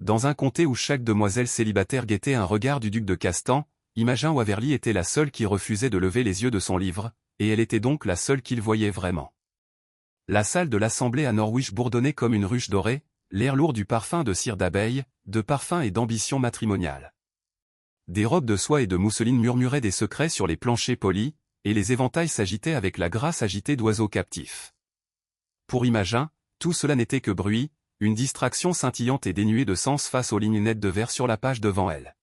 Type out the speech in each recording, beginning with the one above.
dans un comté où chaque demoiselle célibataire guettait un regard du duc de Castan, Imogen Waverly était la seule qui refusait de lever les yeux de son livre, et elle était donc la seule qu'il voyait vraiment. La salle de l'Assemblée à Norwich bourdonnait comme une ruche dorée, l'air lourd du parfum de cire d'abeille, de parfum et d'ambition matrimoniale. Des robes de soie et de mousseline murmuraient des secrets sur les planchers polis, et les éventails s'agitaient avec la grâce agitée d'oiseaux captifs. Pour Imogen, tout cela n'était que bruit, une distraction scintillante et dénuée de sens face aux lignes nettes de verre sur la page devant elle.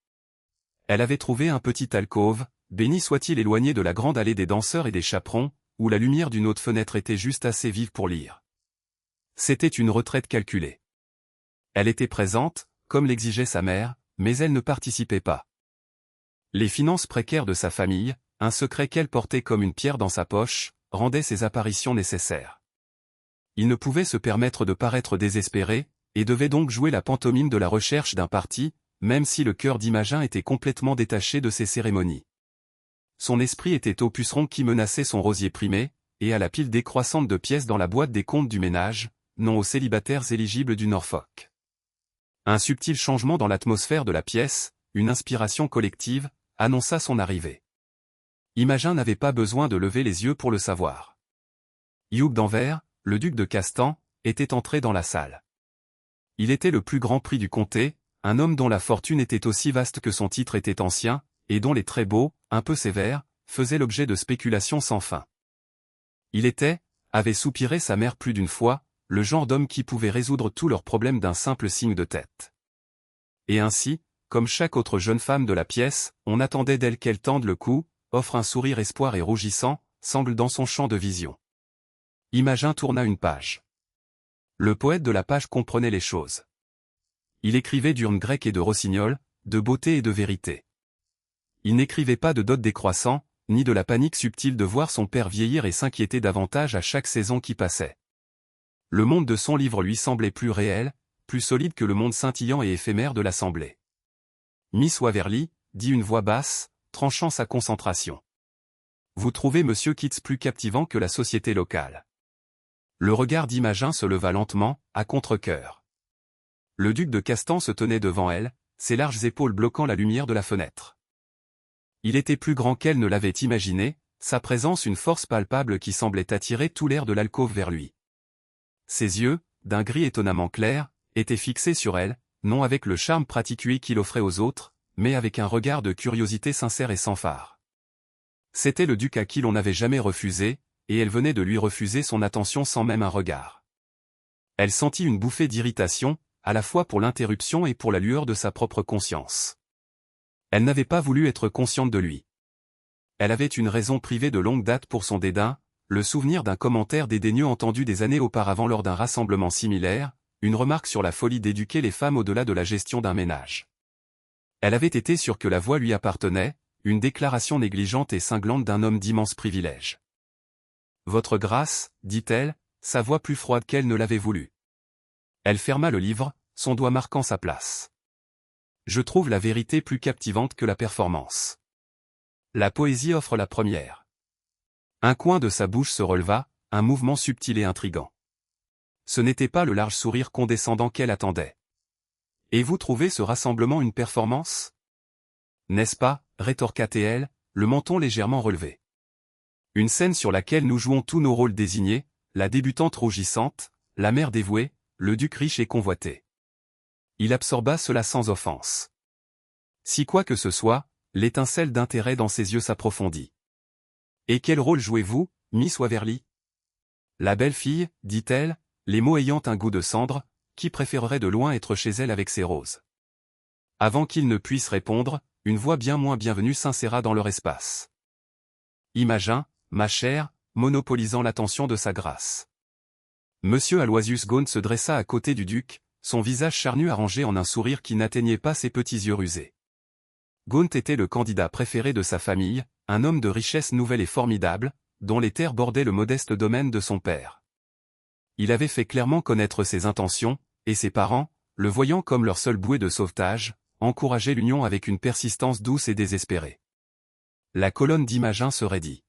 Elle avait trouvé un petit alcôve, béni soit-il éloigné de la grande allée des danseurs et des chaperons, où la lumière d'une haute fenêtre était juste assez vive pour lire. C'était une retraite calculée. Elle était présente, comme l'exigeait sa mère, mais elle ne participait pas. Les finances précaires de sa famille, un secret qu'elle portait comme une pierre dans sa poche, rendaient ses apparitions nécessaires. Il ne pouvait se permettre de paraître désespéré, et devait donc jouer la pantomime de la recherche d'un parti, même si le cœur d'Imogen était complètement détaché de ces cérémonies. Son esprit était au puceron qui menaçait son rosier primé, et à la pile décroissante de pièces dans la boîte des comptes du ménage, non aux célibataires éligibles du Norfolk. Un subtil changement dans l'atmosphère de la pièce, une inspiration collective, annonça son arrivée. Imogen n'avait pas besoin de lever les yeux pour le savoir. Hugh d'Anvers, le duc de Castan, était entré dans la salle. Il était le plus grand prix du comté, un homme dont la fortune était aussi vaste que son titre était ancien, et dont les traits beaux, un peu sévères, faisaient l'objet de spéculations sans fin. Il était, avait soupiré sa mère plus d'une fois, le genre d'homme qui pouvait résoudre tous leurs problèmes d'un simple signe de tête. Et ainsi, comme chaque autre jeune femme de la pièce, on attendait d'elle qu'elle tende le cou, offre un sourire espoir et rougissant, semble dans son champ de vision. Imogen tourna une page. Le poète de la page comprenait les choses. Il écrivait d'urnes grecques et de rossignols, de beauté et de vérité. Il n'écrivait pas de dot décroissant, ni de la panique subtile de voir son père vieillir et s'inquiéter davantage à chaque saison qui passait. Le monde de son livre lui semblait plus réel, plus solide que le monde scintillant et éphémère de l'Assemblée. Miss Waverly, dit une voix basse, tranchant sa concentration. Vous trouvez Monsieur Keats plus captivant que la société locale. Le regard d'Imogen se leva lentement, à contre-cœur. Le duc de Castan se tenait devant elle, ses larges épaules bloquant la lumière de la fenêtre. Il était plus grand qu'elle ne l'avait imaginé, sa présence une force palpable qui semblait attirer tout l'air de l'alcôve vers lui. Ses yeux, d'un gris étonnamment clair, étaient fixés sur elle, non avec le charme particulier qu'il offrait aux autres, mais avec un regard de curiosité sincère et sans fard. C'était le duc à qui l'on n'avait jamais refusé, et elle venait de lui refuser son attention sans même un regard. Elle sentit une bouffée d'irritation, à la fois pour l'interruption et pour la lueur de sa propre conscience. Elle n'avait pas voulu être consciente de lui. Elle avait une raison privée de longue date pour son dédain, le souvenir d'un commentaire dédaigneux entendu des années auparavant lors d'un rassemblement similaire, une remarque sur la folie d'éduquer les femmes au-delà de la gestion d'un ménage. Elle avait été sûre que la voix lui appartenait, une déclaration négligente et cinglante d'un homme d'immenses privilèges. « Votre grâce, dit-elle, sa voix plus froide qu'elle ne l'avait voulu. Elle ferma le livre, son doigt marquant sa place. Je trouve la vérité plus captivante que la performance. La poésie offre la première. Un coin de sa bouche se releva, un mouvement subtil et intrigant. Ce n'était pas le large sourire condescendant qu'elle attendait. Et vous trouvez ce rassemblement une performance? N'est-ce pas, rétorqua-t-elle, le menton légèrement relevé. Une scène sur laquelle nous jouons tous nos rôles désignés, la débutante rougissante, la mère dévouée, le duc riche et convoité. Il absorba cela sans offense. Si quoi que ce soit, l'étincelle d'intérêt dans ses yeux s'approfondit. Et quel rôle jouez-vous, Miss Waverly? La belle fille, dit-elle, les mots ayant un goût de cendre, qui préférerait de loin être chez elle avec ses roses. Avant qu'il ne puisse répondre, une voix bien moins bienvenue s'inséra dans leur espace. Imogen, ma chère, monopolisant l'attention de sa grâce. Monsieur Aloysius Gaunt se dressa à côté du duc, son visage charnu arrangé en un sourire qui n'atteignait pas ses petits yeux rusés. Gaunt était le candidat préféré de sa famille, un homme de richesse nouvelle et formidable, dont les terres bordaient le modeste domaine de son père. Il avait fait clairement connaître ses intentions, et ses parents, le voyant comme leur seule bouée de sauvetage, encourageaient l'union avec une persistance douce et désespérée. La colonne d'Imogen se raidit.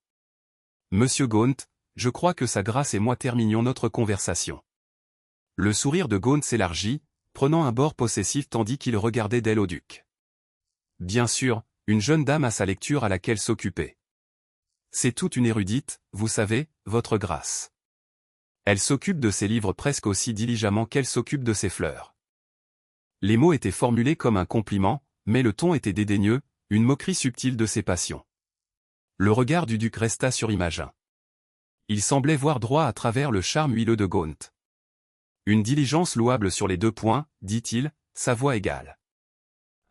Monsieur Gaunt, je crois que sa grâce et moi terminions notre conversation. Le sourire de Gaunt s'élargit, prenant un bord possessif tandis qu'il regardait d'elle au duc. Bien sûr, une jeune dame a sa lecture à laquelle s'occuper. C'est toute une érudite, vous savez, votre grâce. Elle s'occupe de ses livres presque aussi diligemment qu'elle s'occupe de ses fleurs. Les mots étaient formulés comme un compliment, mais le ton était dédaigneux, une moquerie subtile de ses passions. Le regard du duc resta sur Imogen. Il semblait voir droit à travers le charme huileux de Gaunt. Une diligence louable sur les 2 points, dit-il, sa voix égale.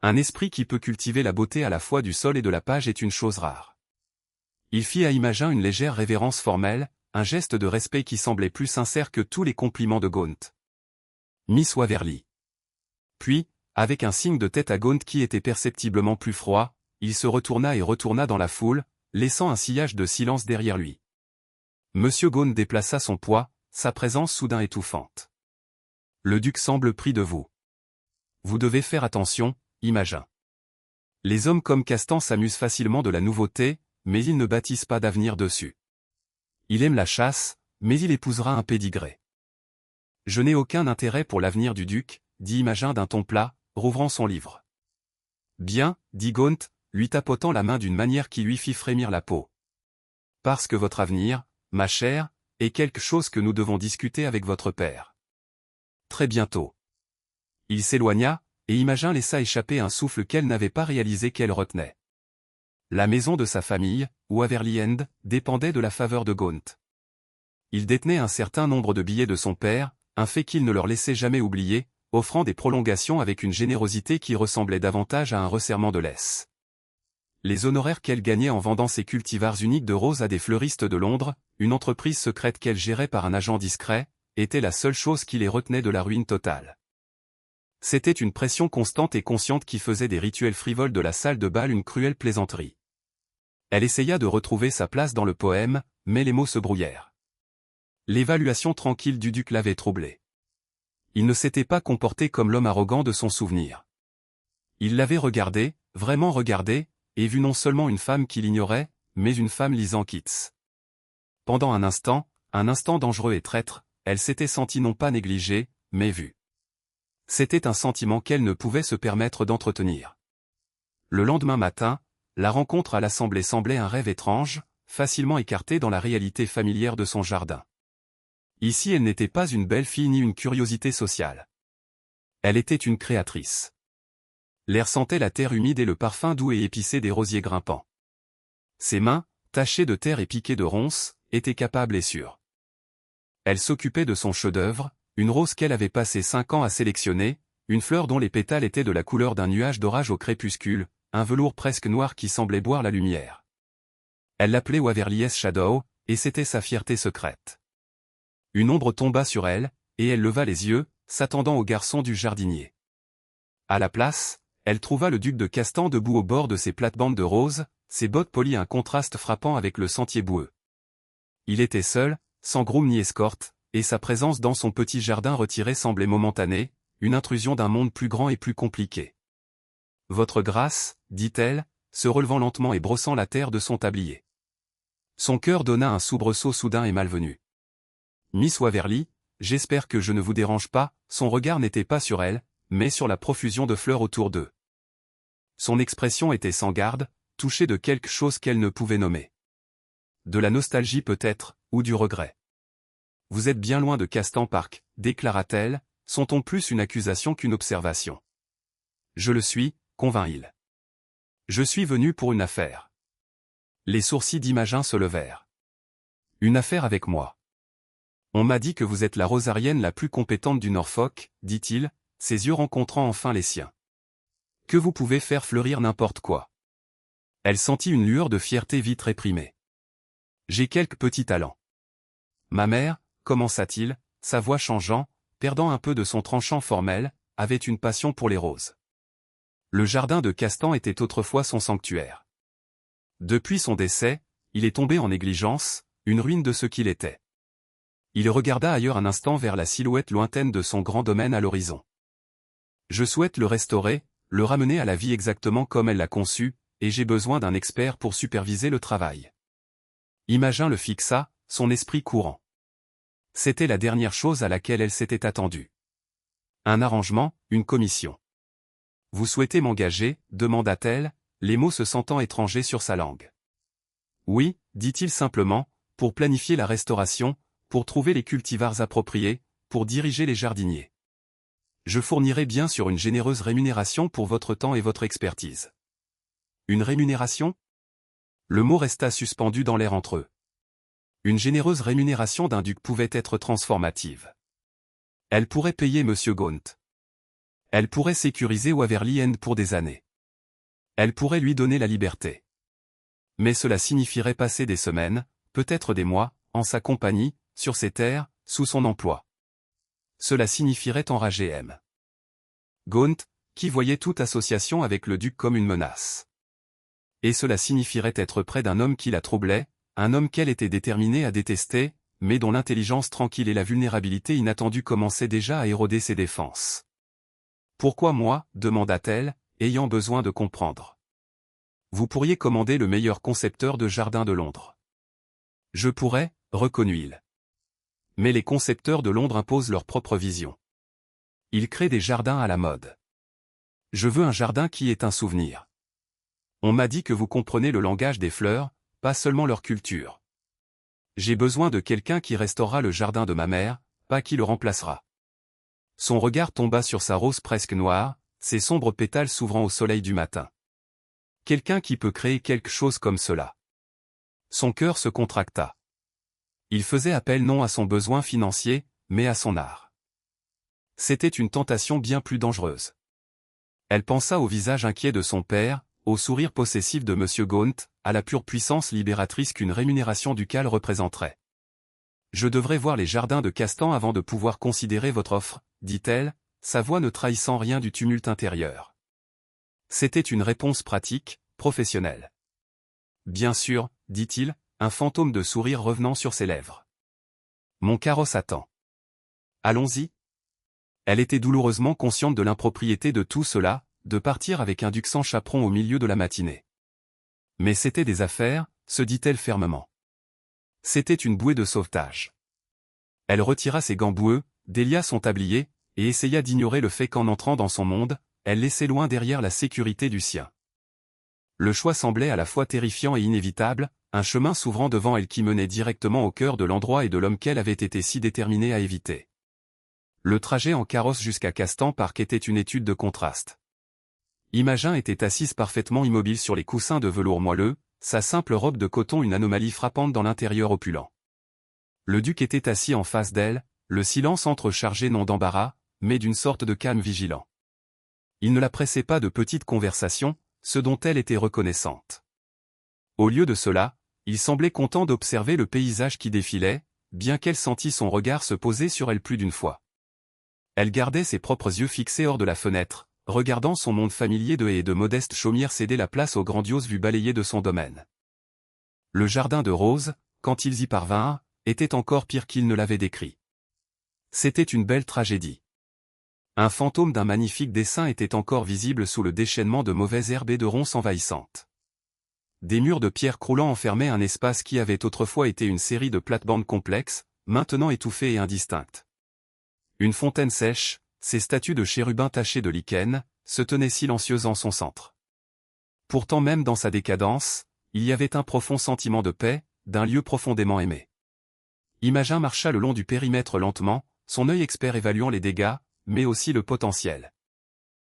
Un esprit qui peut cultiver la beauté à la fois du sol et de la page est une chose rare. Il fit à Imogen une légère révérence formelle, un geste de respect qui semblait plus sincère que tous les compliments de Gaunt. Miss Waverly. Puis, avec un signe de tête à Gaunt qui était perceptiblement plus froid, il se retourna et retourna dans la foule, laissant un sillage de silence derrière lui. Monsieur Gaunt déplaça son poids, sa présence soudain étouffante. Le duc semble pris de vous. Vous devez faire attention, Imogen. Les hommes comme Castan s'amusent facilement de la nouveauté, mais ils ne bâtissent pas d'avenir dessus. Il aime la chasse, mais il épousera un pédigré. Je n'ai aucun intérêt pour l'avenir du duc, dit Imogen d'un ton plat, rouvrant son livre. Bien, dit Gaunt, lui tapotant la main d'une manière qui lui fit frémir la peau. Parce que votre avenir, ma chère, est quelque chose que nous devons discuter avec votre père. Très bientôt. Il s'éloigna, et Imogen laissa échapper un souffle qu'elle n'avait pas réalisé qu'elle retenait. La maison de sa famille, Waverly End, dépendait de la faveur de Gaunt. Il détenait un certain nombre de billets de son père, un fait qu'il ne leur laissait jamais oublier, offrant des prolongations avec une générosité qui ressemblait davantage à un resserrement de laisse. Les honoraires qu'elle gagnait en vendant ses cultivars uniques de roses à des fleuristes de Londres, une entreprise secrète qu'elle gérait par un agent discret, était la seule chose qui les retenait de la ruine totale. C'était une pression constante et consciente qui faisait des rituels frivoles de la salle de bal une cruelle plaisanterie. Elle essaya de retrouver sa place dans le poème, mais les mots se brouillèrent. L'évaluation tranquille du duc l'avait troublée. Il ne s'était pas comporté comme l'homme arrogant de son souvenir. Il l'avait regardé, vraiment regardé, et vu non seulement une femme qu'il ignorait, mais une femme lisant Keats. Pendant un instant dangereux et traître, elle s'était sentie non pas négligée, mais vue. C'était un sentiment qu'elle ne pouvait se permettre d'entretenir. Le lendemain matin, la rencontre à l'Assemblée semblait un rêve étrange, facilement écarté dans la réalité familière de son jardin. Ici elle n'était pas une belle fille ni une curiosité sociale. Elle était une créatrice. L'air sentait la terre humide et le parfum doux et épicé des rosiers grimpants. Ses mains, tachées de terre et piquées de ronces, étaient capables et sûres. Elle s'occupait de son chef-d'œuvre, une rose qu'elle avait passé 5 ans à sélectionner, une fleur dont les pétales étaient de la couleur d'un nuage d'orage au crépuscule, un velours presque noir qui semblait boire la lumière. Elle l'appelait Waverly's Shadow, et c'était sa fierté secrète. Une ombre tomba sur elle, et elle leva les yeux, s'attendant au garçon du jardinier. À la place, elle trouva le duc de Castan debout au bord de ses plates-bandes de roses, ses bottes polies un contraste frappant avec le sentier boueux. Il était seul, sans groom ni escorte, et sa présence dans son petit jardin retiré semblait momentanée, une intrusion d'un monde plus grand et plus compliqué. « Votre grâce, dit-elle, se relevant lentement et brossant la terre de son tablier. Son cœur donna un soubresaut soudain et malvenu. « Miss Waverly, j'espère que je ne vous dérange pas », son regard n'était pas sur elle, mais sur la profusion de fleurs autour d'eux. Son expression était sans garde, touchée de quelque chose qu'elle ne pouvait nommer. De la nostalgie peut-être, ou du regret. « Vous êtes bien loin de Castan Park, déclara-t-elle, son ton plus une accusation qu'une observation. « Je le suis, convint-il. Je suis venu pour une affaire. » Les sourcils d'Imogen se levèrent. « Une affaire avec moi. On m'a dit que vous êtes la rosarienne la plus compétente du Norfolk, dit-il, ses yeux rencontrant enfin les siens. Que vous pouvez faire fleurir n'importe quoi. » Elle sentit une lueur de fierté vite réprimée. « J'ai quelques petits talents. Ma mère, commença-t-il, sa voix changeant, perdant un peu de son tranchant formel, avait une passion pour les roses. Le jardin de Castan était autrefois son sanctuaire. Depuis son décès, il est tombé en négligence, une ruine de ce qu'il était. Il regarda ailleurs un instant vers la silhouette lointaine de son grand domaine à l'horizon. Je souhaite le restaurer, le ramener à la vie exactement comme elle l'a conçu, et j'ai besoin d'un expert pour superviser le travail. Imogen le fixa, son esprit courant. C'était la dernière chose à laquelle elle s'était attendue. Un arrangement, une commission. Vous souhaitez m'engager, demanda-t-elle, les mots se sentant étrangers sur sa langue. Oui, dit-il simplement, pour planifier la restauration, pour trouver les cultivars appropriés, pour diriger les jardiniers. Je fournirai bien sûr une généreuse rémunération pour votre temps et votre expertise. Une rémunération? Le mot resta suspendu dans l'air entre eux. Une généreuse rémunération d'un duc pouvait être transformative. Elle pourrait payer Monsieur Gaunt. Elle pourrait sécuriser Waverly End pour des années. Elle pourrait lui donner la liberté. Mais cela signifierait passer des semaines, peut-être des mois, en sa compagnie, sur ses terres, sous son emploi. Cela signifierait enrager M. Gaunt, qui voyait toute association avec le duc comme une menace. Et cela signifierait être près d'un homme qui la troublait, un homme qu'elle était déterminée à détester, mais dont l'intelligence tranquille et la vulnérabilité inattendue commençaient déjà à éroder ses défenses. Pourquoi moi, demanda-t-elle, ayant besoin de comprendre. Vous pourriez commander le meilleur concepteur de jardins de Londres. Je pourrais, reconnut-il. Mais les concepteurs de Londres imposent leur propre vision. Ils créent des jardins à la mode. Je veux un jardin qui est un souvenir. On m'a dit que vous comprenez le langage des fleurs, pas seulement leur culture. J'ai besoin de quelqu'un qui restaurera le jardin de ma mère, pas qui le remplacera. Son regard tomba sur sa rose presque noire, ses sombres pétales s'ouvrant au soleil du matin. Quelqu'un qui peut créer quelque chose comme cela. Son cœur se contracta. Il faisait appel non à son besoin financier, mais à son art. C'était une tentation bien plus dangereuse. Elle pensa au visage inquiet de son père, au sourire possessif de Monsieur Gaunt, à la pure puissance libératrice qu'une rémunération ducale représenterait. Je devrais voir les jardins de Castan avant de pouvoir considérer votre offre, dit-elle, sa voix ne trahissant rien du tumulte intérieur. C'était une réponse pratique, professionnelle. Bien sûr, dit-il, un fantôme de sourire revenant sur ses lèvres. Mon carrosse attend. Allons-y. Elle était douloureusement consciente de l'impropriété de tout cela, de partir avec un duc sans chaperon au milieu de la matinée. Mais c'était des affaires, se dit-elle fermement. C'était une bouée de sauvetage. Elle retira ses gants boueux, délia son tablier, et essaya d'ignorer le fait qu'en entrant dans son monde, elle laissait loin derrière la sécurité du sien. Le choix semblait à la fois terrifiant et inévitable, un chemin s'ouvrant devant elle qui menait directement au cœur de l'endroit et de l'homme qu'elle avait été si déterminée à éviter. Le trajet en carrosse jusqu'à Castan Park était une étude de contraste. Imogen était assise parfaitement immobile sur les coussins de velours moelleux, sa simple robe de coton une anomalie frappante dans l'intérieur opulent. Le duc était assis en face d'elle, le silence entrechargé non d'embarras, mais d'une sorte de calme vigilant. Il ne la pressait pas de petites conversations, ce dont elle était reconnaissante. Au lieu de cela, il semblait content d'observer le paysage qui défilait, bien qu'elle sentît son regard se poser sur elle plus d'une fois. Elle gardait ses propres yeux fixés hors de la fenêtre, regardant son monde familier de haies et de modestes chaumières céder la place aux grandioses vues balayées de son domaine. Le jardin de roses, quand ils y parvinrent, était encore pire qu'il ne l'avait décrit. C'était une belle tragédie. Un fantôme d'un magnifique dessin était encore visible sous le déchaînement de mauvaises herbes et de ronces envahissantes. Des murs de pierre croulant enfermaient un espace qui avait autrefois été une série de plates-bandes complexes, maintenant étouffées et indistinctes. Une fontaine sèche, ses statues de chérubins tachés de lichen, se tenaient silencieuses en son centre. Pourtant même dans sa décadence, il y avait un profond sentiment de paix, d'un lieu profondément aimé. Imogen marcha le long du périmètre lentement, son œil expert évaluant les dégâts, mais aussi le potentiel.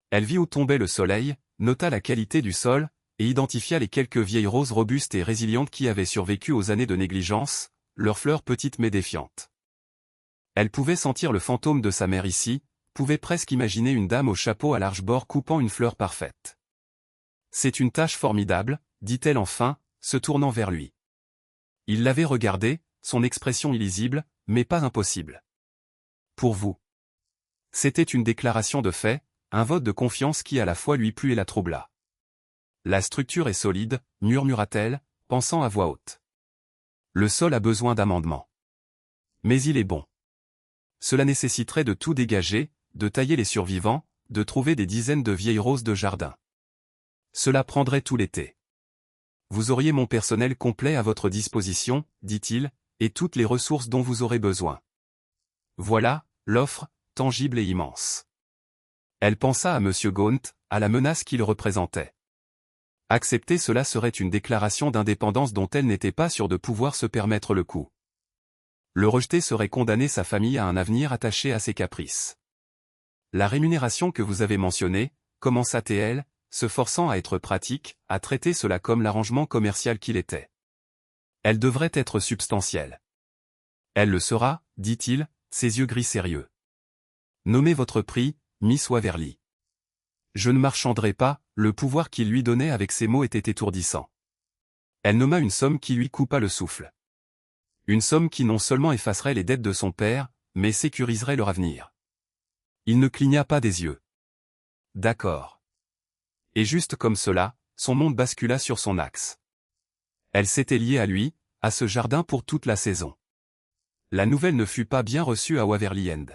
Elle vit où tombait le soleil, nota la qualité du sol, et identifia les quelques vieilles roses robustes et résilientes qui avaient survécu aux années de négligence, leurs fleurs petites mais défiantes. Elle pouvait sentir le fantôme de sa mère ici, pouvait presque imaginer une dame au chapeau à large bord coupant une fleur parfaite. C'est une tâche formidable, dit-elle enfin, se tournant vers lui. Il l'avait regardé, son expression illisible, mais pas impossible. Pour vous. C'était une déclaration de fait, un vote de confiance qui à la fois lui plut et la troubla. La structure est solide, murmura-t-elle, pensant à voix haute. Le sol a besoin d'amendement. Mais il est bon. Cela nécessiterait de tout dégager, de tailler les survivants, de trouver des dizaines de vieilles roses de jardin. Cela prendrait tout l'été. Vous auriez mon personnel complet à votre disposition, dit-il, et toutes les ressources dont vous aurez besoin. Voilà, l'offre, tangible et immense. Elle pensa à M. Gaunt, à la menace qu'il représentait. Accepter cela serait une déclaration d'indépendance dont elle n'était pas sûre de pouvoir se permettre le coup. Le rejeter serait condamner sa famille à un avenir attaché à ses caprices. La rémunération que vous avez mentionnée, commença-t-elle, se forçant à être pratique, à traiter cela comme l'arrangement commercial qu'il était. Elle devrait être substantielle. Elle le sera, dit-il, ses yeux gris sérieux. Nommez votre prix, Miss Waverly. Je ne marchanderai pas, le pouvoir qu'il lui donnait avec ces mots était étourdissant. Elle nomma une somme qui lui coupa le souffle. Une somme qui non seulement effacerait les dettes de son père, mais sécuriserait leur avenir. Il ne cligna pas des yeux. D'accord. Et juste comme cela, son monde bascula sur son axe. Elle s'était liée à lui, à ce jardin pour toute la saison. La nouvelle ne fut pas bien reçue à Waverly End.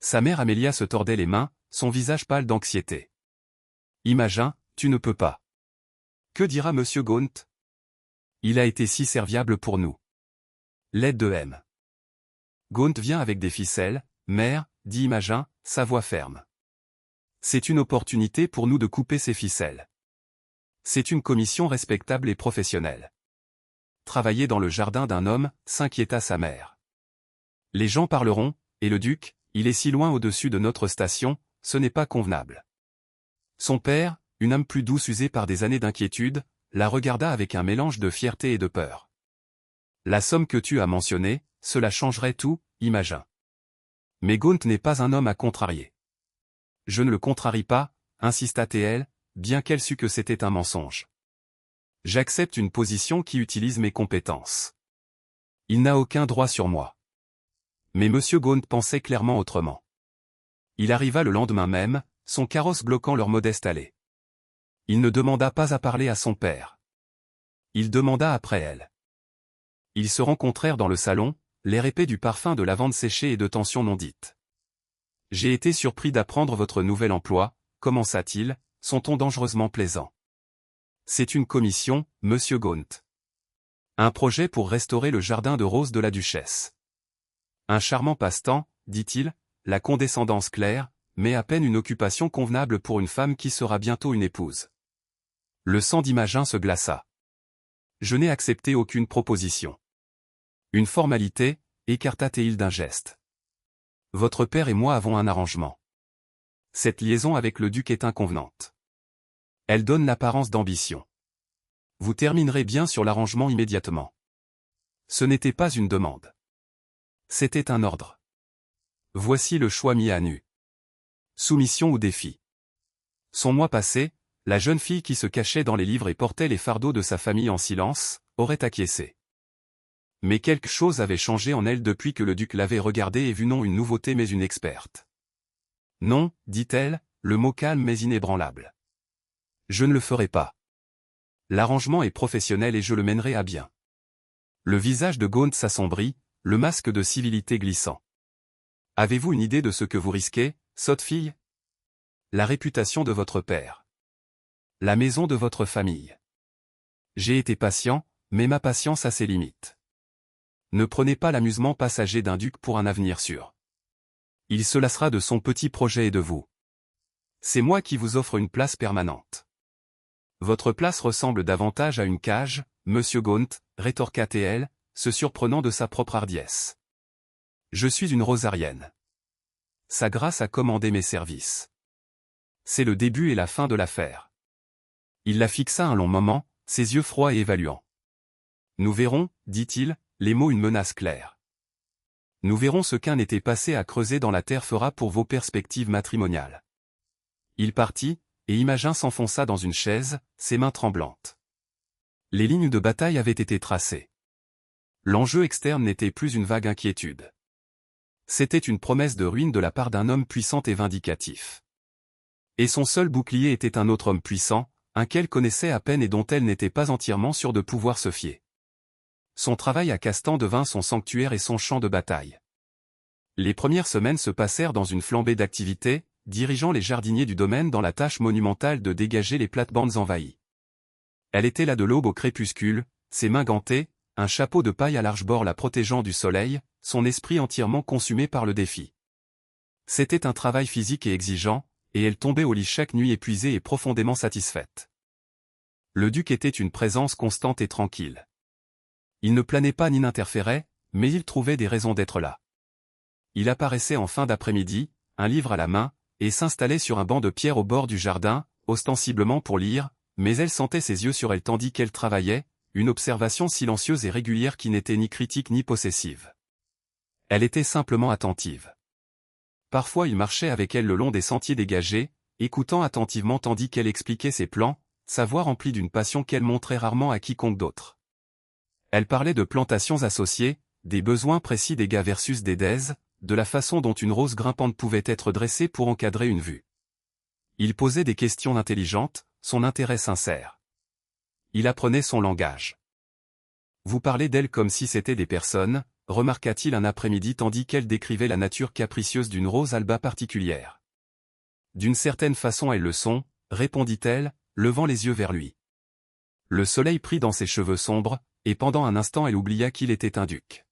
Sa mère Amelia se tordait les mains, son visage pâle d'anxiété. « Imogen, tu ne peux pas. Que dira Monsieur Gaunt? Il a été si serviable pour nous. L'aide de M. Gaunt vient avec des ficelles, mère, dit Imogen, sa voix ferme. C'est une opportunité pour nous de couper ces ficelles. C'est une commission respectable et professionnelle. Travailler dans le jardin d'un homme, s'inquiéta sa mère. Les gens parleront, et le duc, il est si loin au-dessus de notre station, ce n'est pas convenable. Son père, une âme plus douce usée par des années d'inquiétude, la regarda avec un mélange de fierté et de peur. La somme que tu as mentionnée, cela changerait tout, Imogen. Mais Gaunt n'est pas un homme à contrarier. Je ne le contrarie pas, insista-t-elle, bien qu'elle sût que c'était un mensonge. J'accepte une position qui utilise mes compétences. Il n'a aucun droit sur moi. Mais M. Gaunt pensait clairement autrement. Il arriva le lendemain même, son carrosse bloquant leur modeste allée. Il ne demanda pas à parler à son père. Il demanda après elle. Ils se rencontrèrent dans le salon, l'air épais du parfum de lavande séchée et de tension non dite. « J'ai été surpris d'apprendre votre nouvel emploi, commença-t-il, son ton dangereusement plaisant. C'est une commission, Monsieur Gaunt. Un projet pour restaurer le jardin de roses de la duchesse. Un charmant passe-temps, dit-il, la condescendance claire, mais à peine une occupation convenable pour une femme qui sera bientôt une épouse. » Le sang d'Imogen se glaça. Je n'ai accepté aucune proposition. Une formalité, écarta-t-il d'un geste. Votre père et moi avons un arrangement. Cette liaison avec le duc est inconvenante. Elle donne l'apparence d'ambition. Vous terminerez bien sur l'arrangement immédiatement. Ce n'était pas une demande. C'était un ordre. Voici le choix mis à nu. Soumission ou défi. Son mois passé, la jeune fille qui se cachait dans les livres et portait les fardeaux de sa famille en silence, aurait acquiescé. Mais quelque chose avait changé en elle depuis que le duc l'avait regardée et vu non une nouveauté mais une experte. Non, dit-elle, le mot calme mais inébranlable. Je ne le ferai pas. L'arrangement est professionnel et je le mènerai à bien. Le visage de Gaunt s'assombrit, le masque de civilité glissant. Avez-vous une idée de ce que vous risquez, sotte fille? La réputation de votre père. La maison de votre famille. J'ai été patient, mais ma patience a ses limites. Ne prenez pas l'amusement passager d'un duc pour un avenir sûr. Il se lassera de son petit projet et de vous. C'est moi qui vous offre une place permanente. Votre place ressemble davantage à une cage, Monsieur Gaunt, rétorqua-t-elle, se surprenant de sa propre hardiesse. Je suis une rosarienne. Sa grâce a commandé mes services. C'est le début et la fin de l'affaire. Il la fixa un long moment, ses yeux froids et évaluants. Nous verrons, dit-il, les mots une menace claire. Nous verrons ce qu'un été passé à creuser dans la terre fera pour vos perspectives matrimoniales. Il partit, et Imogen s'enfonça dans une chaise, ses mains tremblantes. Les lignes de bataille avaient été tracées. L'enjeu externe n'était plus une vague inquiétude. C'était une promesse de ruine de la part d'un homme puissant et vindicatif. Et son seul bouclier était un autre homme puissant, un qu'elle connaissait à peine et dont elle n'était pas entièrement sûre de pouvoir se fier. Son travail à Castan devint son sanctuaire et son champ de bataille. Les premières semaines se passèrent dans une flambée d'activité, dirigeant les jardiniers du domaine dans la tâche monumentale de dégager les plates-bandes envahies. Elle était là de l'aube au crépuscule, ses mains gantées, un chapeau de paille à large bord la protégeant du soleil, son esprit entièrement consumé par le défi. C'était un travail physique et exigeant, et elle tombait au lit chaque nuit épuisée et profondément satisfaite. Le duc était une présence constante et tranquille. Il ne planait pas ni n'interférait, mais il trouvait des raisons d'être là. Il apparaissait en fin d'après-midi, un livre à la main, et s'installait sur un banc de pierre au bord du jardin, ostensiblement pour lire, mais elle sentait ses yeux sur elle tandis qu'elle travaillait, une observation silencieuse et régulière qui n'était ni critique ni possessive. Elle était simplement attentive. Parfois il marchait avec elle le long des sentiers dégagés, écoutant attentivement tandis qu'elle expliquait ses plans, sa voix remplie d'une passion qu'elle montrait rarement à quiconque d'autre. Elle parlait de plantations associées, des besoins précis des gars versus des dèses, de la façon dont une rose grimpante pouvait être dressée pour encadrer une vue. Il posait des questions intelligentes, son intérêt sincère. Il apprenait son langage. Vous parlez d'elle comme si c'était des personnes, remarqua-t-il un après-midi tandis qu'elle décrivait la nature capricieuse d'une rose alba particulière. D'une certaine façon elles le sont, répondit-elle, levant les yeux vers lui. Le soleil prit dans ses cheveux sombres, et pendant un instant elle oublia qu'il était un duc.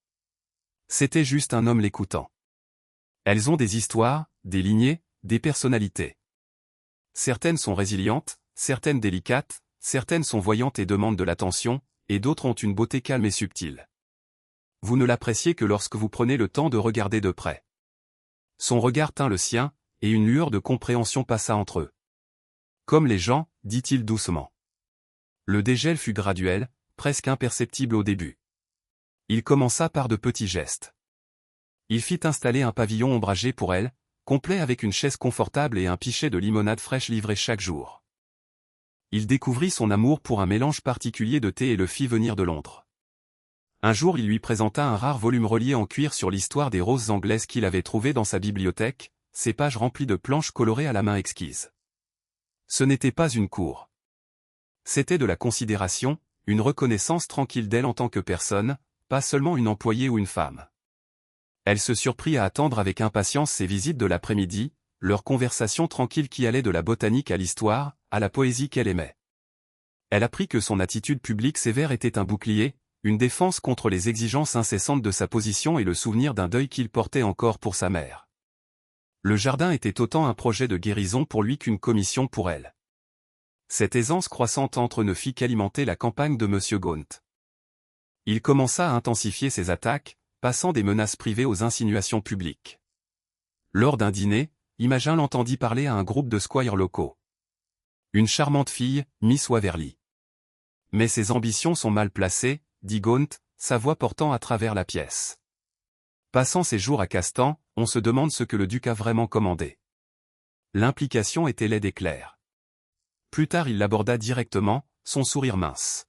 C'était juste un homme l'écoutant. Elles ont des histoires, des lignées, des personnalités. Certaines sont résilientes, certaines délicates, certaines sont voyantes et demandent de l'attention, et d'autres ont une beauté calme et subtile. Vous ne l'appréciez que lorsque vous prenez le temps de regarder de près. Son regard tint le sien, et une lueur de compréhension passa entre eux. Comme les gens, dit-il doucement. Le dégel fut graduel, presque imperceptible au début. Il commença par de petits gestes. Il fit installer un pavillon ombragé pour elle, complet avec une chaise confortable et un pichet de limonade fraîche livré chaque jour. Il découvrit son amour pour un mélange particulier de thé et le fit venir de Londres. Un jour il lui présenta un rare volume relié en cuir sur l'histoire des roses anglaises qu'il avait trouvé dans sa bibliothèque, ses pages remplies de planches colorées à la main exquise. Ce n'était pas une cour. C'était de la considération, une reconnaissance tranquille d'elle en tant que personne, pas seulement une employée ou une femme. Elle se surprit à attendre avec impatience ses visites de l'après-midi, leurs conversations tranquilles qui allaient de la botanique à l'histoire, à la poésie qu'elle aimait. Elle apprit que son attitude publique sévère était un bouclier, une défense contre les exigences incessantes de sa position et le souvenir d'un deuil qu'il portait encore pour sa mère. Le jardin était autant un projet de guérison pour lui qu'une commission pour elle. Cette aisance croissante entre eux ne fit qu'alimenter la campagne de M. Gaunt. Il commença à intensifier ses attaques, passant des menaces privées aux insinuations publiques. Lors d'un dîner, Imogen l'entendit parler à un groupe de squires locaux. Une charmante fille, Miss Waverly. Mais ses ambitions sont mal placées, dit Gaunt, sa voix portant à travers la pièce. Passant ses jours à Castan, on se demande ce que le duc a vraiment commandé. L'implication était laide et claire. Plus tard il l'aborda directement, son sourire mince.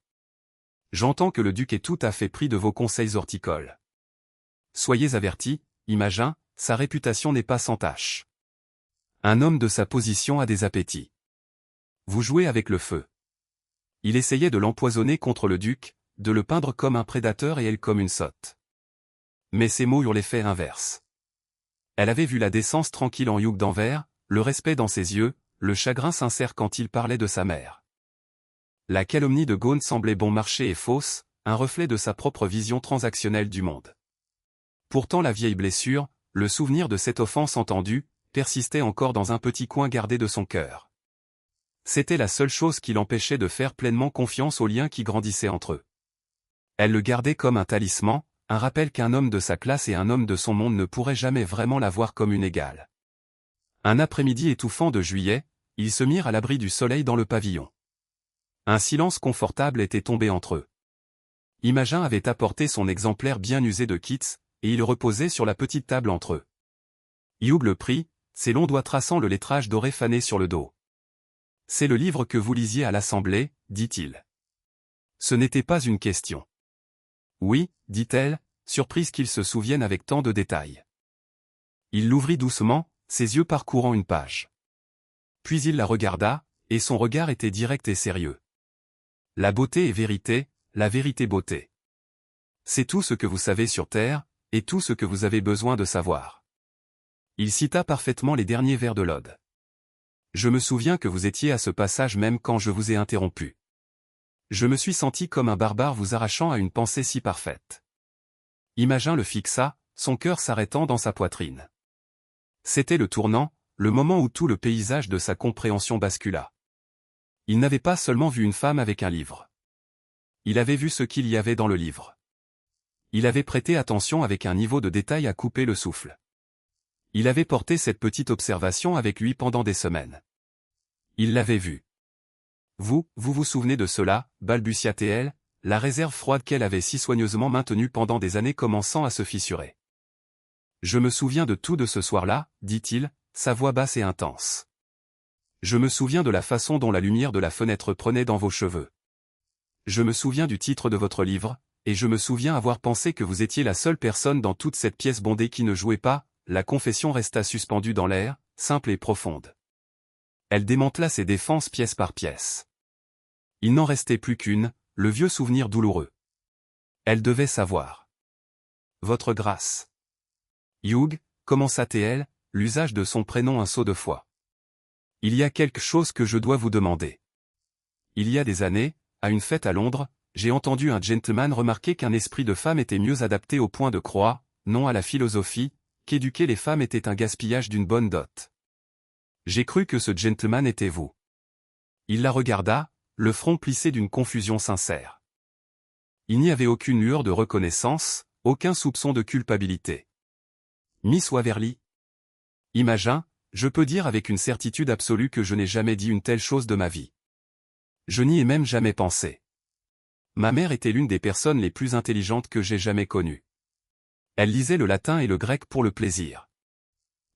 J'entends que le duc est tout à fait pris de vos conseils horticoles. Soyez avertis, Imogen, sa réputation n'est pas sans tache. Un homme de sa position a des appétits. Vous jouez avec le feu. Il essayait de l'empoisonner contre le duc, de le peindre comme un prédateur et elle comme une sotte. Mais ses mots eurent l'effet inverse. Elle avait vu la décence tranquille en Hugh d'Anvers, le respect dans ses yeux, le chagrin sincère quand il parlait de sa mère. La calomnie de Gaunt semblait bon marché et fausse, un reflet de sa propre vision transactionnelle du monde. Pourtant la vieille blessure, le souvenir de cette offense entendue, persistait encore dans un petit coin gardé de son cœur. C'était la seule chose qui l'empêchait de faire pleinement confiance aux liens qui grandissaient entre eux. Elle le gardait comme un talisman, un rappel qu'un homme de sa classe et un homme de son monde ne pourraient jamais vraiment la voir comme une égale. Un après-midi étouffant de juillet, ils se mirent à l'abri du soleil dans le pavillon. Un silence confortable était tombé entre eux. Imogen avait apporté son exemplaire bien usé de Keats, et il reposait sur la petite table entre eux. Hugh le prit, ses longs doigts traçant le lettrage doré fané sur le dos. « C'est le livre que vous lisiez à l'Assemblée, dit-il. Ce n'était pas une question. Oui, dit-elle, surprise qu'il se souvienne avec tant de détails. Il l'ouvrit doucement, ses yeux parcourant une page. Puis il la regarda, et son regard était direct et sérieux. La beauté est vérité, la vérité beauté. C'est tout ce que vous savez sur Terre, et tout ce que vous avez besoin de savoir. Il cita parfaitement les derniers vers de l'Ode. Je me souviens que vous étiez à ce passage même quand je vous ai interrompu. Je me suis senti comme un barbare vous arrachant à une pensée si parfaite. Imogen le fixa, son cœur s'arrêtant dans sa poitrine. C'était le tournant, le moment où tout le paysage de sa compréhension bascula. Il n'avait pas seulement vu une femme avec un livre. Il avait vu ce qu'il y avait dans le livre. Il avait prêté attention avec un niveau de détail à couper le souffle. Il avait porté cette petite observation avec lui pendant des semaines. Il l'avait vu. Vous vous souvenez de cela, balbutia-t-elle, la réserve froide qu'elle avait si soigneusement maintenue pendant des années commençant à se fissurer. Je me souviens de tout de ce soir-là, dit-il, sa voix basse et intense. Je me souviens de la façon dont la lumière de la fenêtre prenait dans vos cheveux. Je me souviens du titre de votre livre, et je me souviens avoir pensé que vous étiez la seule personne dans toute cette pièce bondée qui ne jouait pas. La confession resta suspendue dans l'air, simple et profonde. Elle démantela ses défenses pièce par pièce. Il n'en restait plus qu'une, le vieux souvenir douloureux. Elle devait savoir. Votre grâce. Hugh, commença-t-elle, l'usage de son prénom un saut de foi. Il y a quelque chose que je dois vous demander. Il y a des années, à une fête à Londres, j'ai entendu un gentleman remarquer qu'un esprit de femme était mieux adapté au point de croire, non à la philosophie, qu'éduquer les femmes était un gaspillage d'une bonne dot. J'ai cru que ce gentleman était vous. Il la regarda, le front plissé d'une confusion sincère. Il n'y avait aucune lueur de reconnaissance, aucun soupçon de culpabilité. Miss Waverly. Imogen, je peux dire avec une certitude absolue que je n'ai jamais dit une telle chose de ma vie. Je n'y ai même jamais pensé. Ma mère était l'une des personnes les plus intelligentes que j'ai jamais connues. Elle lisait le latin et le grec pour le plaisir.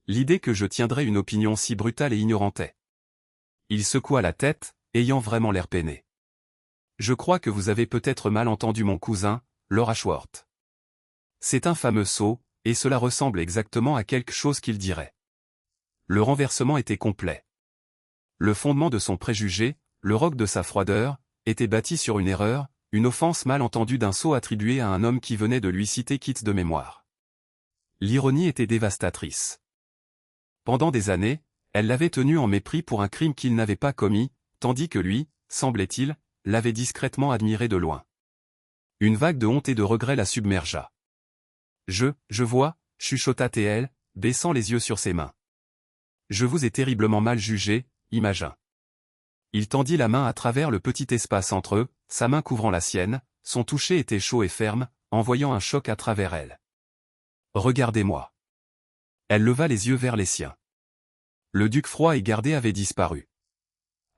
L'idée que je tiendrais une opinion si brutale et ignorantait. Il secoua la tête, ayant vraiment l'air peiné. Je crois que vous avez peut-être mal entendu mon cousin, Lord Ashworth. C'est un fameux sot, et cela ressemble exactement à quelque chose qu'il dirait. Le renversement était complet. Le fondement de son préjugé, le roc de sa froideur, était bâti sur une erreur, une offense mal entendue d'un sot attribué à un homme qui venait de lui citer Keats de mémoire. L'ironie était dévastatrice. Pendant des années, elle l'avait tenu en mépris pour un crime qu'il n'avait pas commis, tandis que lui, semblait-il, l'avait discrètement admiré de loin. Une vague de honte et de regret la submergea. Je vois, chuchota-t-elle, baissant les yeux sur ses mains. Je vous ai terriblement mal jugé, Imogen. Il tendit la main à travers le petit espace entre eux, sa main couvrant la sienne, son toucher était chaud et ferme, envoyant un choc à travers elle. Regardez-moi. Elle leva les yeux vers les siens. Le duc froid et gardé avait disparu.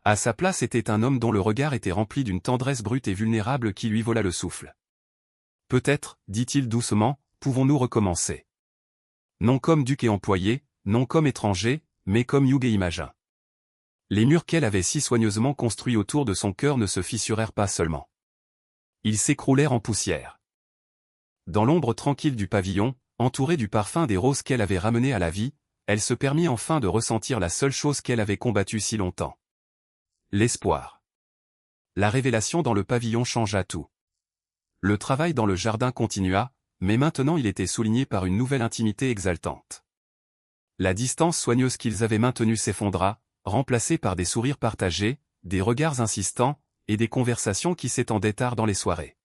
À sa place était un homme dont le regard était rempli d'une tendresse brute et vulnérable qui lui vola le souffle. Peut-être, dit-il doucement, pouvons-nous recommencer. Non comme duc et employé, non comme étranger, mais comme Hugh et Imogen. Les murs qu'elle avait si soigneusement construits autour de son cœur ne se fissurèrent pas seulement. Ils s'écroulèrent en poussière. Dans l'ombre tranquille du pavillon, entourée du parfum des roses qu'elle avait ramenées à la vie, elle se permit enfin de ressentir la seule chose qu'elle avait combattue si longtemps. L'espoir. La révélation dans le pavillon changea tout. Le travail dans le jardin continua, mais maintenant il était souligné par une nouvelle intimité exaltante. La distance soigneuse qu'ils avaient maintenue s'effondra, remplacée par des sourires partagés, des regards insistants, et des conversations qui s'étendaient tard dans les soirées.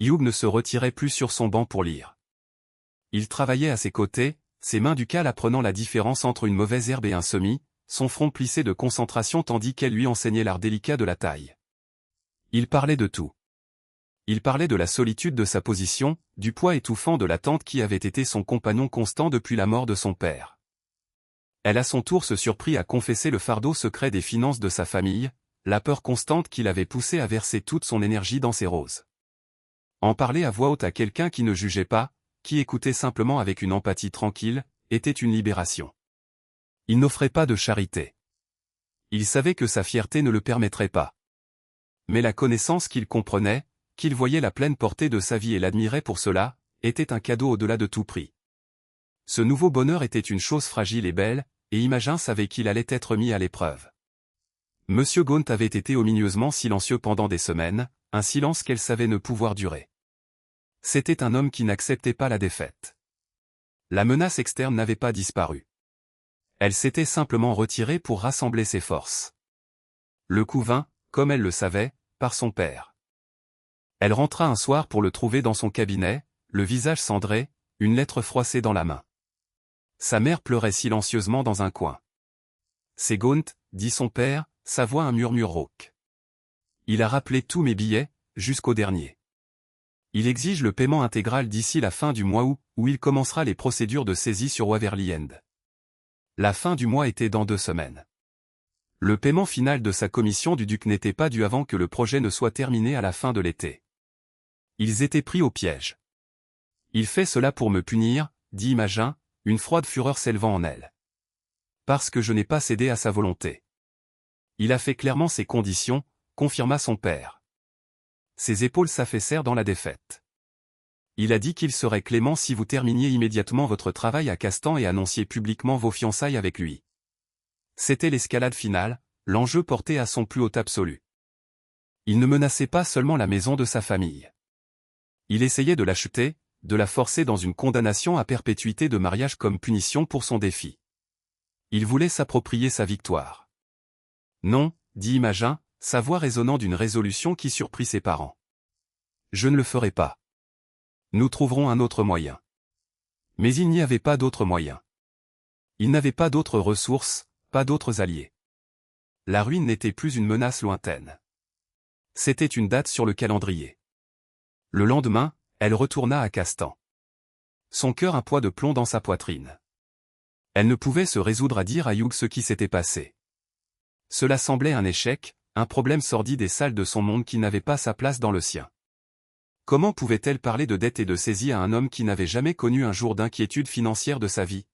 Hugh ne se retirait plus sur son banc pour lire. Il travaillait à ses côtés, ses mains ducales apprenant la différence entre une mauvaise herbe et un semis, son front plissé de concentration tandis qu'elle lui enseignait l'art délicat de la taille. Il parlait de tout. Il parlait de la solitude de sa position, du poids étouffant de la tante qui avait été son compagnon constant depuis la mort de son père. Elle à son tour se surprit à confesser le fardeau secret des finances de sa famille, la peur constante qui l'avait poussé à verser toute son énergie dans ses roses. En parler à voix haute à quelqu'un qui ne jugeait pas, qui écoutait simplement avec une empathie tranquille, était une libération. Il n'offrait pas de charité. Il savait que sa fierté ne le permettrait pas. Mais la connaissance qu'il comprenait, qu'il voyait la pleine portée de sa vie et l'admirait pour cela, était un cadeau au-delà de tout prix. Ce nouveau bonheur était une chose fragile et belle, et Imogen savait qu'il allait être mis à l'épreuve. Monsieur Gaunt avait été omineusement silencieux pendant des semaines, un silence qu'elle savait ne pouvoir durer. C'était un homme qui n'acceptait pas la défaite. La menace externe n'avait pas disparu. Elle s'était simplement retirée pour rassembler ses forces. Le coup vint, comme elle le savait, par son père. Elle rentra un soir pour le trouver dans son cabinet, le visage cendré, une lettre froissée dans la main. Sa mère pleurait silencieusement dans un coin. C'est Gaunt, dit son père, sa voix un murmure rauque. Il a rappelé tous mes billets, jusqu'au dernier. Il exige le paiement intégral d'ici la fin du mois où il commencera les procédures de saisie sur Waverly End. La fin du mois était dans 2 semaines. Le paiement final de sa commission du duc n'était pas dû avant que le projet ne soit terminé à la fin de l'été. Ils étaient pris au piège. Il fait cela pour me punir, dit Imogen, une froide fureur s'élevant en elle. Parce que je n'ai pas cédé à sa volonté. Il a fait clairement ses conditions, confirma son père. Ses épaules s'affaissèrent dans la défaite. Il a dit qu'il serait clément si vous terminiez immédiatement votre travail à Castan et annonciez publiquement vos fiançailles avec lui. C'était l'escalade finale, l'enjeu porté à son plus haut absolu. Il ne menaçait pas seulement la maison de sa famille. Il essayait de l'acheter, de la forcer dans une condamnation à perpétuité de mariage comme punition pour son défi. Il voulait s'approprier sa victoire. Non, dit Imogen, sa voix résonnant d'une résolution qui surprit ses parents. Je ne le ferai pas. Nous trouverons un autre moyen. Mais il n'y avait pas d'autre moyen. Il n'avait pas d'autres ressources, pas d'autres alliés. La ruine n'était plus une menace lointaine. C'était une date sur le calendrier. Le lendemain, elle retourna à Castan. Son cœur un poids de plomb dans sa poitrine. Elle ne pouvait se résoudre à dire à Hugh ce qui s'était passé. Cela semblait un échec, un problème sordide et sale de son monde qui n'avait pas sa place dans le sien. Comment pouvait-elle parler de dette et de saisie à un homme qui n'avait jamais connu un jour d'inquiétude financière de sa vie?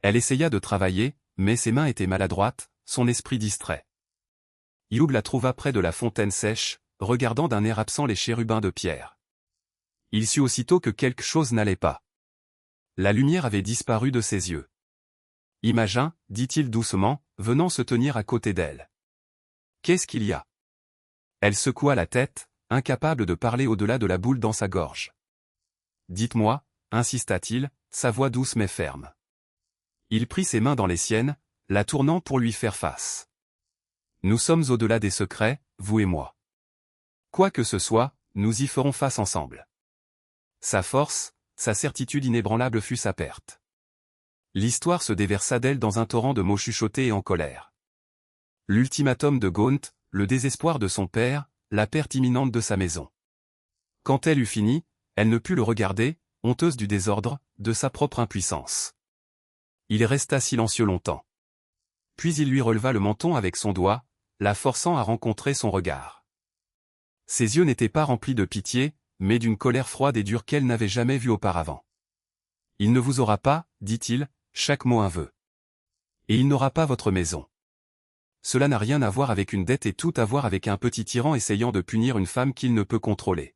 Elle essaya de travailler, mais ses mains étaient maladroites, son esprit distrait. Hugh la trouva près de la fontaine sèche, regardant d'un air absent les chérubins de pierre. Il sut aussitôt que quelque chose n'allait pas. La lumière avait disparu de ses yeux. Imogen, dit-il doucement, venant se tenir à côté d'elle. Qu'est-ce qu'il y a? Elle secoua la tête, incapable de parler au-delà de la boule dans sa gorge. Dites-moi, insista-t-il, sa voix douce mais ferme. Il prit ses mains dans les siennes, la tournant pour lui faire face. Nous sommes au-delà des secrets, vous et moi. Quoi que ce soit, nous y ferons face ensemble. Sa force, sa certitude inébranlable fut sa perte. L'histoire se déversa d'elle dans un torrent de mots chuchotés et en colère. L'ultimatum de Gaunt, le désespoir de son père, la perte imminente de sa maison. Quand elle eut fini, elle ne put le regarder, honteuse du désordre, de sa propre impuissance. Il resta silencieux longtemps. Puis il lui releva le menton avec son doigt, la forçant à rencontrer son regard. Ses yeux n'étaient pas remplis de pitié, mais d'une colère froide et dure qu'elle n'avait jamais vue auparavant. Il ne vous aura pas, dit-il, chaque mot un vœu. Et il n'aura pas votre maison. Cela n'a rien à voir avec une dette et tout à voir avec un petit tyran essayant de punir une femme qu'il ne peut contrôler.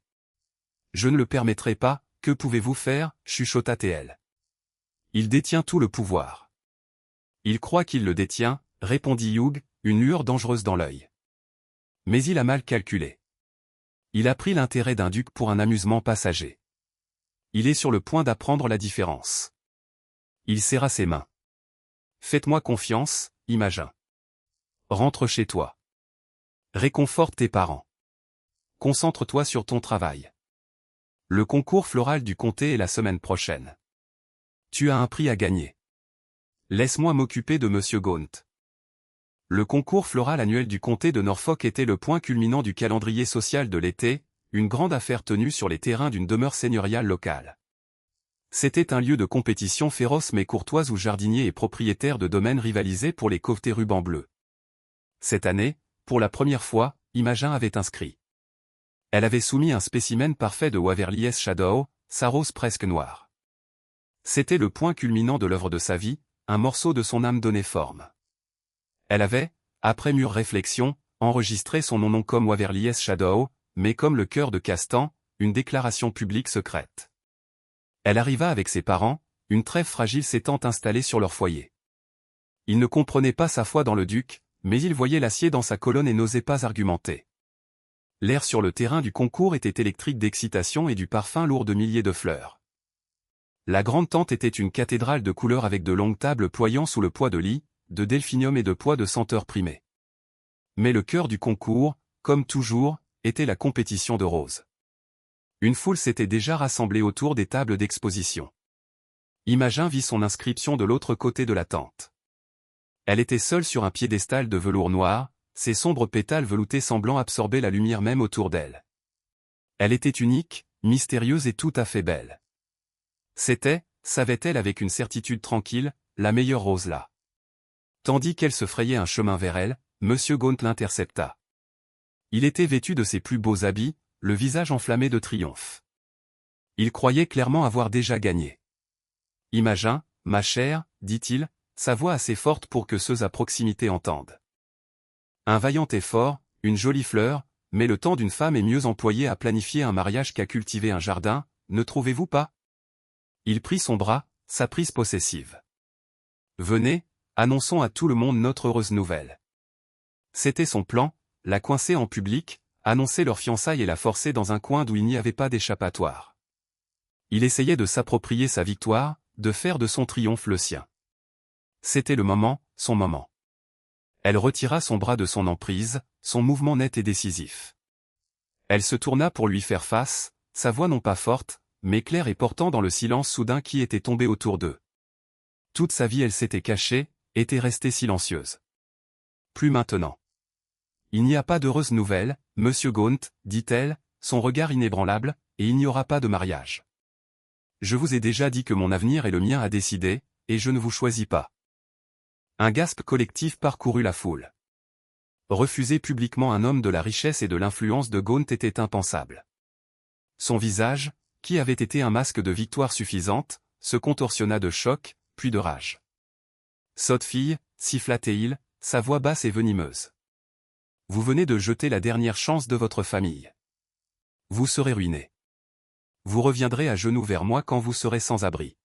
Je ne le permettrai pas, que pouvez-vous faire, chuchota-t-elle. Il détient tout le pouvoir. Il croit qu'il le détient, répondit Hugh, une lueur dangereuse dans l'œil. Mais il a mal calculé. Il a pris l'intérêt d'un duc pour un amusement passager. Il est sur le point d'apprendre la différence. Il serra ses mains. Faites-moi confiance, Imogen. Rentre chez toi. Réconforte tes parents. Concentre-toi sur ton travail. Le concours floral du comté est la semaine prochaine. Tu as un prix à gagner. Laisse-moi m'occuper de Monsieur Gaunt. Le concours floral annuel du comté de Norfolk était le point culminant du calendrier social de l'été, une grande affaire tenue sur les terrains d'une demeure seigneuriale locale. C'était un lieu de compétition féroce mais courtoise où jardiniers et propriétaires de domaines rivalisaient pour les covetés rubans bleus. Cette année, pour la première fois, Imogen avait inscrit. Elle avait soumis un spécimen parfait de Waverly Shadow, sa rose presque noire. C'était le point culminant de l'œuvre de sa vie, un morceau de son âme donné forme. Elle avait, après mûre réflexion, enregistré son nom non comme Waverly Shadow, mais comme le cœur de Castan, une déclaration publique secrète. Elle arriva avec ses parents, une trêve fragile s'étant installée sur leur foyer. Ils ne comprenaient pas sa foi dans le duc, mais ils voyaient l'acier dans sa colonne et n'osaient pas argumenter. L'air sur le terrain du concours était électrique d'excitation et du parfum lourd de milliers de fleurs. La grande tente était une cathédrale de couleurs avec de longues tables ployant sous le poids de lys, de delphinium et de pois de senteurs primées. Mais le cœur du concours, comme toujours, était la compétition de roses. Une foule s'était déjà rassemblée autour des tables d'exposition. Imogen vit son inscription de l'autre côté de la tente. Elle était seule sur un piédestal de velours noir, ses sombres pétales veloutés semblant absorber la lumière même autour d'elle. Elle était unique, mystérieuse et tout à fait belle. C'était, savait-elle avec une certitude tranquille, la meilleure rose là. Tandis qu'elle se frayait un chemin vers elle, Monsieur Gaunt l'intercepta. Il était vêtu de ses plus beaux habits, le visage enflammé de triomphe. Il croyait clairement avoir déjà gagné. « Imogen, ma chère, dit-il, sa voix assez forte pour que ceux à proximité entendent. Un vaillant effort, une jolie fleur, mais le temps d'une femme est mieux employé à planifier un mariage qu'à cultiver un jardin, ne trouvez-vous pas ?» Il prit son bras, sa prise possessive. « Venez, annonçons à tout le monde notre heureuse nouvelle. » C'était son plan, la coincer en public, annoncer leur fiançailles et la forcer dans un coin d'où il n'y avait pas d'échappatoire. Il essayait de s'approprier sa victoire, de faire de son triomphe le sien. C'était le moment, son moment. Elle retira son bras de son emprise, son mouvement net et décisif. Elle se tourna pour lui faire face, sa voix non pas forte, mais claire et portant dans le silence soudain qui était tombé autour d'eux. Toute sa vie elle s'était cachée, était restée silencieuse. Plus maintenant. Il n'y a pas d'heureuse nouvelle, Monsieur Gaunt, dit-elle, son regard inébranlable, et il n'y aura pas de mariage. Je vous ai déjà dit que mon avenir est le mien à décider, et je ne vous choisis pas. Un gasp collectif parcourut la foule. Refuser publiquement un homme de la richesse et de l'influence de Gaunt était impensable. Son visage, qui avait été un masque de victoire suffisante, se contorsionna de choc, puis de rage. « Sotte fille, siffla-t-il, sa voix basse et venimeuse. Vous venez de jeter la dernière chance de votre famille. Vous serez ruiné. Vous reviendrez à genoux vers moi quand vous serez sans abri. »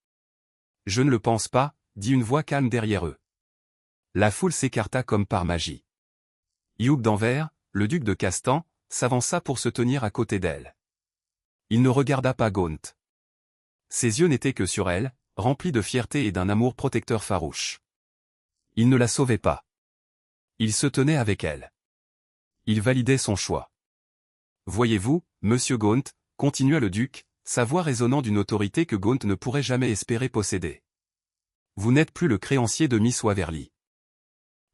« Je ne le pense pas, » dit une voix calme derrière eux. La foule s'écarta comme par magie. Hugh d'Anvers, le duc de Castan, s'avança pour se tenir à côté d'elle. Il ne regarda pas Gaunt. Ses yeux n'étaient que sur elle, remplis de fierté et d'un amour protecteur farouche. Il ne la sauvait pas. Il se tenait avec elle. Il validait son choix. « Voyez-vous, Monsieur Gaunt, » continua le duc, sa voix résonnant d'une autorité que Gaunt ne pourrait jamais espérer posséder. « Vous n'êtes plus le créancier de Miss Waverly.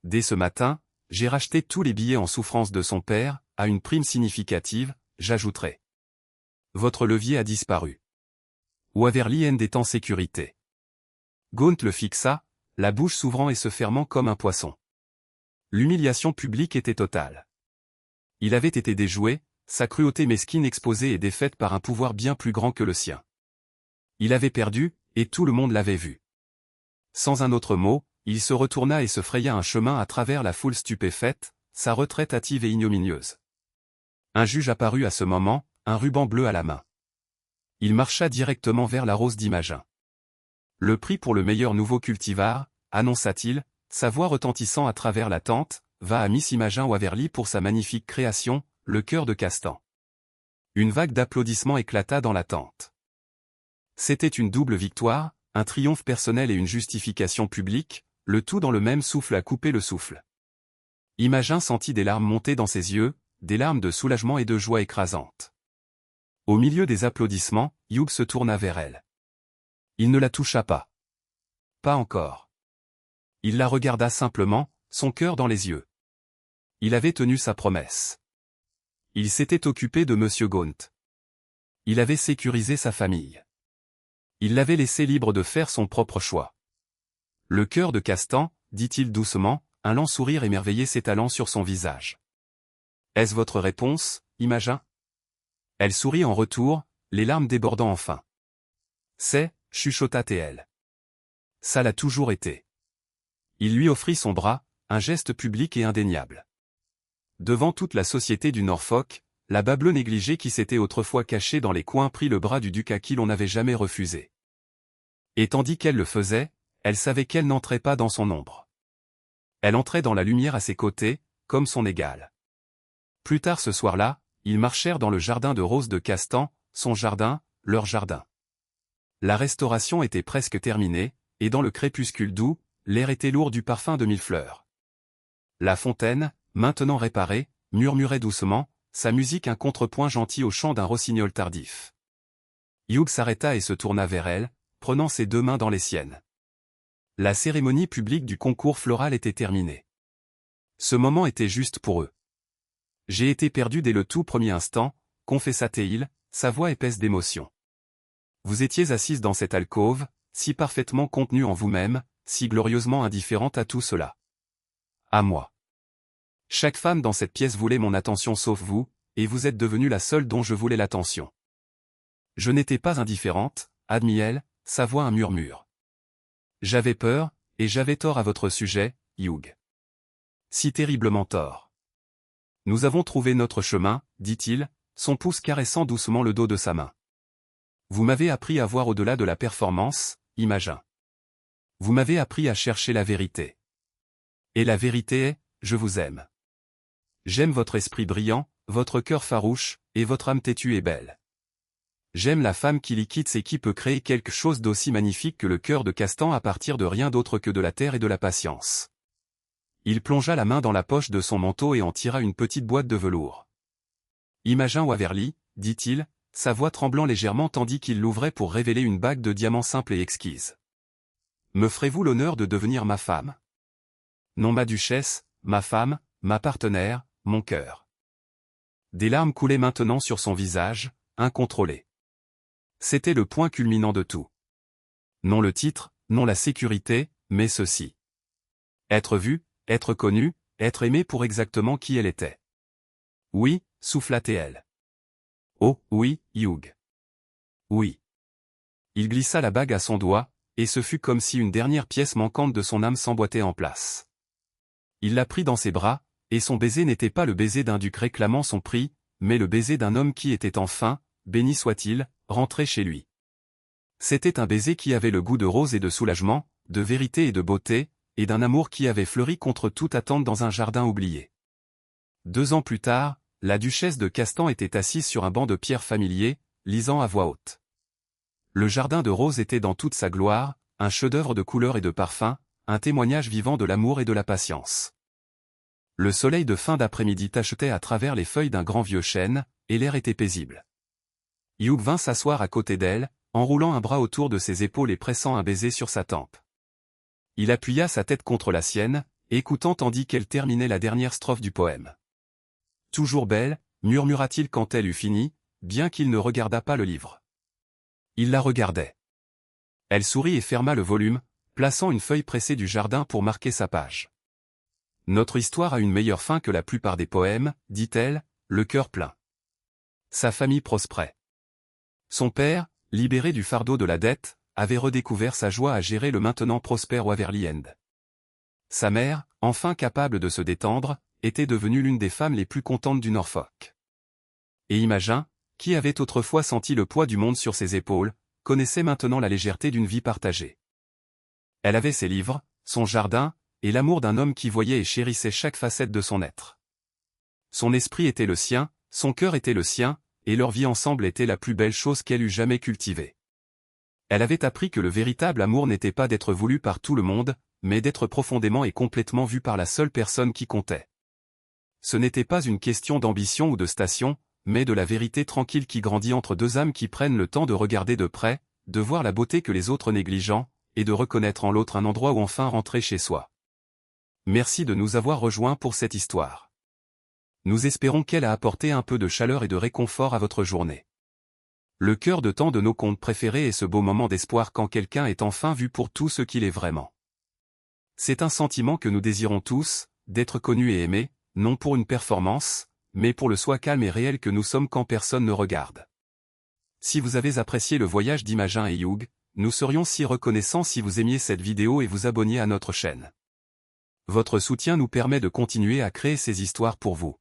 Dès ce matin, j'ai racheté tous les billets en souffrance de son père, à une prime significative, j'ajouterai. Votre levier a disparu. Waverly est en sécurité. » Gaunt le fixa, la bouche s'ouvrant et se fermant comme un poisson. L'humiliation publique était totale. Il avait été déjoué, sa cruauté mesquine exposée et défaite par un pouvoir bien plus grand que le sien. Il avait perdu, et tout le monde l'avait vu. Sans un autre mot, il se retourna et se fraya un chemin à travers la foule stupéfaite, sa retraite hâtive et ignominieuse. Un juge apparut à ce moment, un ruban bleu à la main. Il marcha directement vers la rose d'Imogen. « Le prix pour le meilleur nouveau cultivar, » annonça-t-il, sa voix retentissant à travers la tente, va à Miss Imogen Waverly pour sa magnifique création, le cœur de Castan. Une vague d'applaudissements éclata dans la tente. C'était une double victoire, un triomphe personnel et une justification publique, le tout dans le même souffle à couper le souffle. Imogen sentit des larmes monter dans ses yeux, des larmes de soulagement et de joie écrasante. Au milieu des applaudissements, Hugh se tourna vers elle. Il ne la toucha pas. Pas encore. Il la regarda simplement, son cœur dans les yeux. Il avait tenu sa promesse. Il s'était occupé de Monsieur Gaunt. Il avait sécurisé sa famille. Il l'avait laissé libre de faire son propre choix. Le cœur de Castan, dit-il doucement, un lent sourire émerveillé s'étalant sur son visage. Est-ce votre réponse, Imogen ? Elle sourit en retour, les larmes débordant enfin. C'est, chuchota-t-elle. Ça l'a toujours été. Il lui offrit son bras, un geste public et indéniable. Devant toute la société du Norfolk, la bas bleue négligée qui s'était autrefois cachée dans les coins prit le bras du duc à qui l'on n'avait jamais refusé. Et tandis qu'elle le faisait, elle savait qu'elle n'entrait pas dans son ombre. Elle entrait dans la lumière à ses côtés, comme son égale. Plus tard ce soir-là, ils marchèrent dans le jardin de roses de Castan, son jardin, leur jardin. La restauration était presque terminée, et dans le crépuscule doux, l'air était lourd du parfum de mille fleurs. La fontaine, maintenant réparée, murmurait doucement, sa musique un contrepoint gentil au chant d'un rossignol tardif. Hugh s'arrêta et se tourna vers elle, prenant ses deux mains dans les siennes. La cérémonie publique du concours floral était terminée. Ce moment était juste pour eux. J'ai été perdu dès le tout premier instant, confessa-t-il, sa voix épaisse d'émotion. Vous étiez assise dans cette alcôve, si parfaitement contenue en vous-même, si glorieusement indifférente à tout cela. À moi. Chaque femme dans cette pièce voulait mon attention sauf vous, et vous êtes devenue la seule dont je voulais l'attention. Je n'étais pas indifférente, admit-elle, sa voix un murmure. J'avais peur, et j'avais tort à votre sujet, Hugh. Si terriblement tort. Nous avons trouvé notre chemin, dit-il, son pouce caressant doucement le dos de sa main. Vous m'avez appris à voir au-delà de la performance, Imogen. Vous m'avez appris à chercher la vérité. Et la vérité est, je vous aime. J'aime votre esprit brillant, votre cœur farouche, et votre âme têtue et belle. J'aime la femme qui liquide et qui peut créer quelque chose d'aussi magnifique que le cœur de Castan à partir de rien d'autre que de la terre et de la patience. Il plongea la main dans la poche de son manteau et en tira une petite boîte de velours. Imogen Waverly, dit-il, sa voix tremblant légèrement tandis qu'il l'ouvrait pour révéler une bague de diamants simple et exquise. Me ferez-vous l'honneur de devenir ma femme? Non ma duchesse, ma femme, ma partenaire, mon cœur. Des larmes coulaient maintenant sur son visage, incontrôlées. C'était le point culminant de tout. Non le titre, non la sécurité, mais ceci. Être vue, être connue, être aimée pour exactement qui elle était. Oui, souffla-t-elle. Oh, oui, Hugh. Oui. Il glissa la bague à son doigt, et ce fut comme si une dernière pièce manquante de son âme s'emboîtait en place. Il la prit dans ses bras, et son baiser n'était pas le baiser d'un duc réclamant son prix, mais le baiser d'un homme qui était enfin, béni soit-il, rentré chez lui. C'était un baiser qui avait le goût de rose et de soulagement, de vérité et de beauté, et d'un amour qui avait fleuri contre toute attente dans un jardin oublié. 2 ans plus tard, la duchesse de Castan était assise sur un banc de pierre familier, lisant à voix haute. Le jardin de roses était dans toute sa gloire, un chef-d'œuvre de couleurs et de parfums, un témoignage vivant de l'amour et de la patience. Le soleil de fin d'après-midi tachetait à travers les feuilles d'un grand vieux chêne, et l'air était paisible. Hugh vint s'asseoir à côté d'elle, enroulant un bras autour de ses épaules et pressant un baiser sur sa tempe. Il appuya sa tête contre la sienne, écoutant tandis qu'elle terminait la dernière strophe du poème. Toujours belle, murmura-t-il quand elle eut fini, bien qu'il ne regardât pas le livre. Il la regardait. Elle sourit et ferma le volume, plaçant une feuille pressée du jardin pour marquer sa page. Notre histoire a une meilleure fin que la plupart des poèmes, dit-elle, le cœur plein. Sa famille prospérait. Son père, libéré du fardeau de la dette, avait redécouvert sa joie à gérer le maintenant prospère Waverly End. Sa mère, enfin capable de se détendre, était devenue l'une des femmes les plus contentes du Norfolk. Et Imogen, qui avait autrefois senti le poids du monde sur ses épaules, connaissait maintenant la légèreté d'une vie partagée. Elle avait ses livres, son jardin, et l'amour d'un homme qui voyait et chérissait chaque facette de son être. Son esprit était le sien, son cœur était le sien, et leur vie ensemble était la plus belle chose qu'elle eût jamais cultivée. Elle avait appris que le véritable amour n'était pas d'être voulu par tout le monde, mais d'être profondément et complètement vu par la seule personne qui comptait. Ce n'était pas une question d'ambition ou de station, mais de la vérité tranquille qui grandit entre 2 âmes qui prennent le temps de regarder de près, de voir la beauté que les autres négligeant, et de reconnaître en l'autre un endroit où enfin rentrer chez soi. Merci de nous avoir rejoints pour cette histoire. Nous espérons qu'elle a apporté un peu de chaleur et de réconfort à votre journée. Le cœur de tant de nos contes préférés est ce beau moment d'espoir quand quelqu'un est enfin vu pour tout ce qu'il est vraiment. C'est un sentiment que nous désirons tous, d'être connus et aimés, non pour une performance, mais pour le soi calme et réel que nous sommes quand personne ne regarde. Si vous avez apprécié le voyage d'Imogen et Hugh, nous serions si reconnaissants si vous aimiez cette vidéo et vous abonniez à notre chaîne. Votre soutien nous permet de continuer à créer ces histoires pour vous.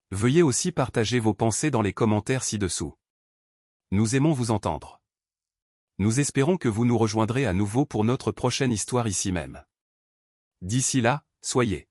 Veuillez aussi partager vos pensées dans les commentaires ci-dessous. Nous aimons vous entendre. Nous espérons que vous nous rejoindrez à nouveau pour notre prochaine histoire ici même. D'ici là, soyez